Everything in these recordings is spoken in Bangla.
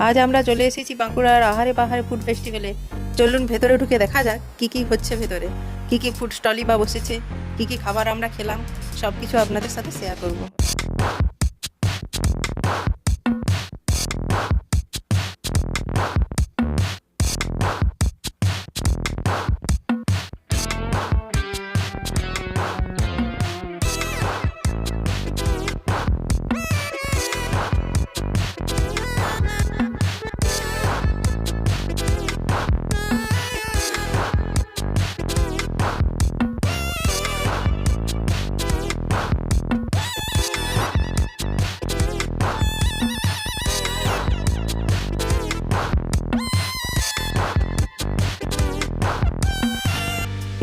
আজ আমরা চলে এসেছি বাঁকুড়ার আহারে বাহারে ফুড ফেস্টিভ্যালে। চলুন ভেতরে ঢুকে দেখা যাক কি কি হচ্ছে ভেতরে, কি কি ফুড স্টলই বা বসেছে, কি কি খাবার আমরা খেলাম, সব কিছু আপনাদের সাথে শেয়ার করব।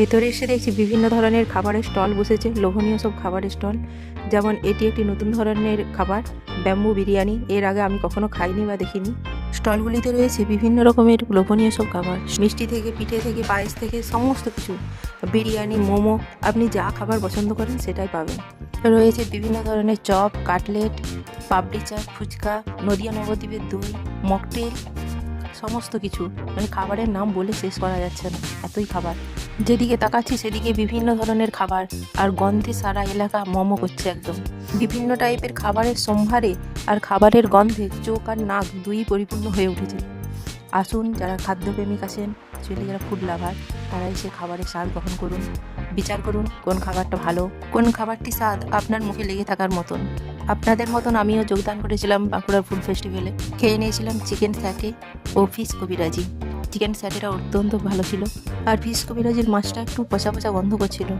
ভেতরে এসে দেখছি বিভিন্ন ধরনের খাবারের স্টল বসেছে, লোভনীয় সব খাবারের স্টল। যেমন এটি একটি নতুন ধরনের খাবার, ব্যাম্বু বিরিয়ানি। এর আগে আমি কখনো খাইনি বা দেখিনি। স্টলগুলিতে রয়েছে বিভিন্ন রকমের লোভনীয় সব খাবার, মিষ্টি থেকে পিঠে থেকে পায়েস থেকে সমস্ত কিছু, বিরিয়ানি, মোমো, আপনি যা খাবার পছন্দ করেন সেটাই পাবেন। রয়েছে বিভিন্ন ধরনের চপ, কাটলেট, পাপড়ি চাট, ফুচকা, নদিয়া নবদ্বীপের দই, মকটেল, সমস্ত কিছু। মানে খাবারের নাম বলে শেষ করা যাচ্ছে না, এতই খাবার। যেদিকে তাকাচ্ছি সেদিকে বিভিন্ন ধরনের খাবার, আর গন্ধে সারা এলাকা মোমো করছে একদম। বিভিন্ন টাইপের খাবারের সম্ভারে আর খাবারের গন্ধে চোখ আর নাক দুই পরিপূর্ণ হয়ে উঠেছে। আসুন, যারা খাদ্যপ্রেমিক আছেন, অ্যাকচুয়ালি যারা ফুড লাভার, তারা এসে খাবারের স্বাদ গ্রহণ করুন, বিচার করুন কোন খাবারটা ভালো, কোন খাবারটি স্বাদ আপনার মুখে লেগে থাকার মতন। আপনাদের মতন আমিও যোগদান করেছিলাম বাঁকুড়ার ফুড ফেস্টিভ্যালে। খেয়ে নিয়েছিলাম চিকেন স্যাটে ও ফিশ কবিরাজি। চিকেন স্যাটেটা অত্যন্ত ভালো ছিল, আর ফিশ কবিরাজির মাছটা একটু পচা পচা গন্ধ করছিল।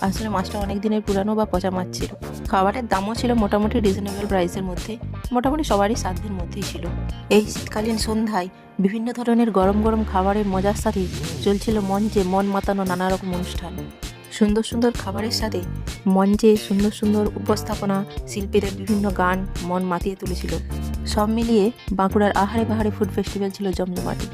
আসলে মাছটা অনেক দিনের পুরানো বা পচা মাছ ছিল। খাবারের দামও ছিল মোটামুটি রিজনেবল প্রাইসের মধ্যে, মোটামুটি সবারই সাধ্যের মধ্যেই ছিল। এই শীতকালীন সন্ধ্যায় বিভিন্ন ধরনের গরম গরম খাবারের মজার সাথে চলছিল মঞ্চে মন মাতানো নানা রকম অনুষ্ঠান। সুন্দর সুন্দর খাবারের সাথে মঞ্চে সুন্দর সুন্দর উপস্থাপনা, শিল্পীদের বিভিন্ন গান মন মাতিয়ে তুলেছিল। সব মিলিয়ে বাঁকুড়ার আহারে বাহারে ফুড ফেস্টিভ্যাল ছিল জমজমাটি।